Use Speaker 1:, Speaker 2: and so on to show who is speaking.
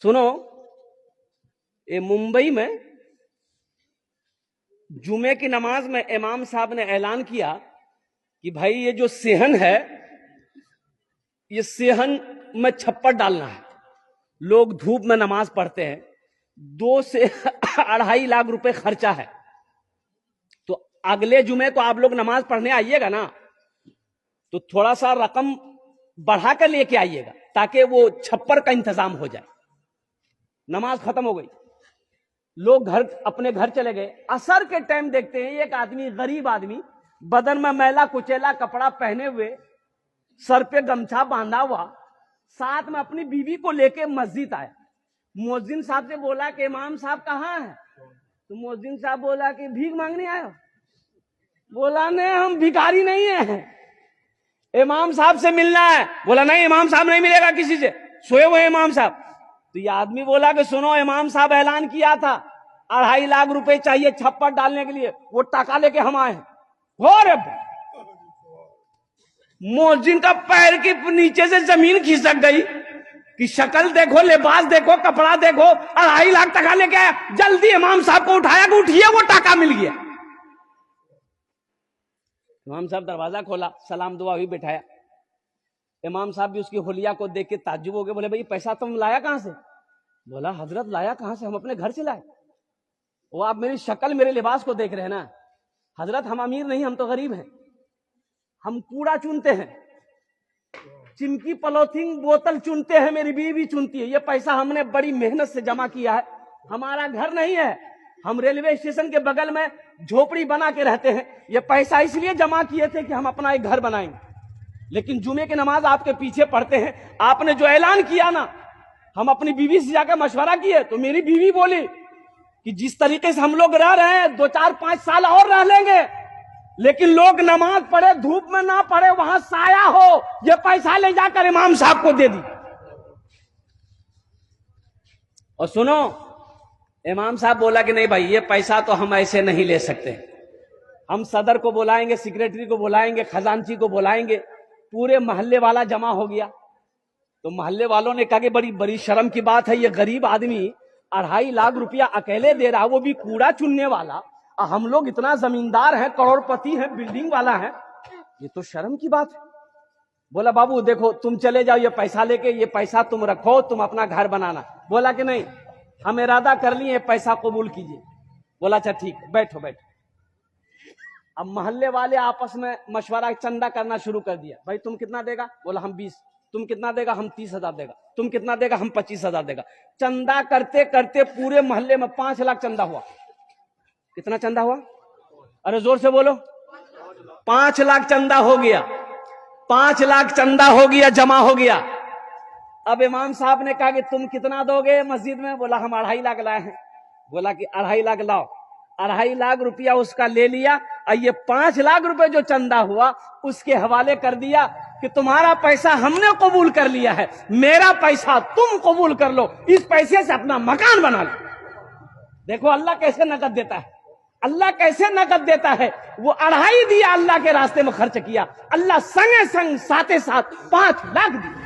Speaker 1: سنو، یہ ممبئی میں جمعے کی نماز میں امام صاحب نے اعلان کیا کہ بھائی یہ جو صحن ہے، یہ صحن میں چھپر ڈالنا ہے. لوگ دھوپ میں نماز پڑھتے ہیں، 2 سے 2.5 لاکھ روپے خرچہ ہے. تو اگلے جمعے تو آپ لوگ نماز پڑھنے آئیے گا نا، تو تھوڑا سا رقم بڑھا کر لے کے آئیے گا تاکہ وہ چھپر کا انتظام ہو جائے. نماز ختم ہو گئی، لوگ اپنے گھر چلے گئے. عصر کے ٹائم دیکھتے ہیں ایک آدمی، غریب آدمی، بدن میں میلا کچیلا کپڑا پہنے ہوئے، سر پہ گمچھا باندھا ہوا، ساتھ میں اپنی بیوی کو لے کے مسجد آیا. مؤذن صاحب سے بولا کہ امام صاحب کہاں ہے؟ تو مؤذن صاحب بولا کہ بھیک مانگنے آئے ہو؟ بولا نہیں، ہم بھکاری نہیں ہیں، امام صاحب سے ملنا ہے. بولا نہیں، امام صاحب نہیں ملے گا کسی سے، سوئے ہوئے امام صاحب. تو یہ آدمی بولا کہ سنو، امام صاحب اعلان کیا تھا 2.5 لاکھ روپے چاہیے چھپر ڈالنے کے لیے، وہ ٹکا لے کے ہم آئے ہیں. مؤذن کا پیر کے نیچے سے زمین کھسک گئی کہ شکل دیکھو، لباس دیکھو، کپڑا دیکھو، 2.5 لاکھ ٹکا لے کے آیا. جلدی امام صاحب کو اٹھایا کہ اٹھیے، وہ ٹکا مل گیا. امام صاحب دروازہ کھولا، سلام دعا ہوئی، بٹھایا. امام صاحب بھی اس کی حلیہ کو دیکھ کے تعجب ہو گئے. بولے بھائی پیسہ تم لایا کہاں سے؟ بولا حضرت لایا کہاں سے، ہم اپنے گھر سے لائے. وہ آپ میری شکل، میرے لباس کو دیکھ رہے ہیں نا. حضرت ہم امیر نہیں، ہم تو غریب ہیں، ہم کوڑا چنتے ہیں، چمکی پلوتھین بوتل چنتے ہیں، میری بیوی بھی چنتی ہے. یہ پیسہ ہم نے بڑی محنت سے جمع کیا ہے، ہمارا گھر نہیں ہے، ہم ریلوے اسٹیشن کے بغل میں جھوپڑی بنا کے رہتے ہیں. یہ پیسہ اس لیے جمع کیے تھے کہ ہم اپنا ایک گھر بنائیں گے. لیکن جمعے کی نماز آپ کے پیچھے پڑھتے ہیں، آپ نے جو اعلان کیا نا، ہم اپنی بیوی سے جا کے مشورہ کیے تو میری بیوی بولی کہ جس طریقے سے ہم لوگ رہ رہے ہیں 2 4 5 سال اور رہ لیں گے، لیکن لوگ نماز پڑھے، دھوپ میں نہ پڑھے، وہاں سایہ ہو. یہ پیسہ لے جا کر امام صاحب کو دے دی. اور سنو، امام صاحب بولا کہ نہیں بھائی، یہ پیسہ تو ہم ایسے نہیں لے سکتے، ہم صدر کو بلائیں گے، سیکریٹری کو بلائیں گے، خزانچی کو بلائیں گے. پورے محلے والا جمع ہو گیا. تو محلے والوں نے کہا کہ بڑی شرم کی بات ہے، یہ غریب آدمی 2.5 لاکھ روپیہ اکیلے دے رہا، وہ بھی کوڑا چننے والا. ہم لوگ اتنا زمیندار ہیں، کروڑ پتی ہیں، بلڈنگ والا ہیں، یہ تو شرم کی بات ہے. بولا بابو دیکھو، تم چلے جاؤ یہ پیسہ لے کے، یہ پیسہ تم رکھو، تم اپنا گھر بنانا. بولا کہ نہیں، ہم ارادہ کر لیے، پیسہ قبول کیجیے. بولا اچھا ٹھیک، بیٹھو بیٹھو. اب محلے والے آپس میں مشورہ چندہ کرنا شروع کر دیا. بھائی تم کتنا دے گا؟ بولا ہم 20. تم کتنا دے گا؟ ہم 30,000 دے گا. تم کتنا دے گا؟ ہم 25,000 دے گا. چندہ کرتے کرتے پورے محلے میں 5 لاکھ چندہ ہوا. کتنا چندہ ہوا؟ ارے زور سے بولو. 5 لاکھ چندہ ہو گیا. 5 لاکھ چندہ ہو گیا، جمع ہو گیا. اب امام صاحب نے کہا کہ تم کتنا دو گے مسجد میں؟ بولا ہم 2.5 لاکھ لائے ہیں. بولا کہ 2.5 لاکھ لاؤ. 2.5 لاکھ روپیہ اس کا لے لیا، اور یہ 5 لاکھ روپے جو چندہ ہوا اس کے حوالے کر دیا کہ تمہارا پیسہ ہم نے قبول کر لیا ہے، میرا پیسہ تم قبول کر لو، اس پیسے سے اپنا مکان بنا لو. دیکھو اللہ کیسے نقد دیتا ہے، اللہ کیسے نقد دیتا ہے. وہ 2.5 دیا، اللہ کے راستے میں خرچ کیا، اللہ سنگے سنگ ساتھ 5 لاکھ دیا.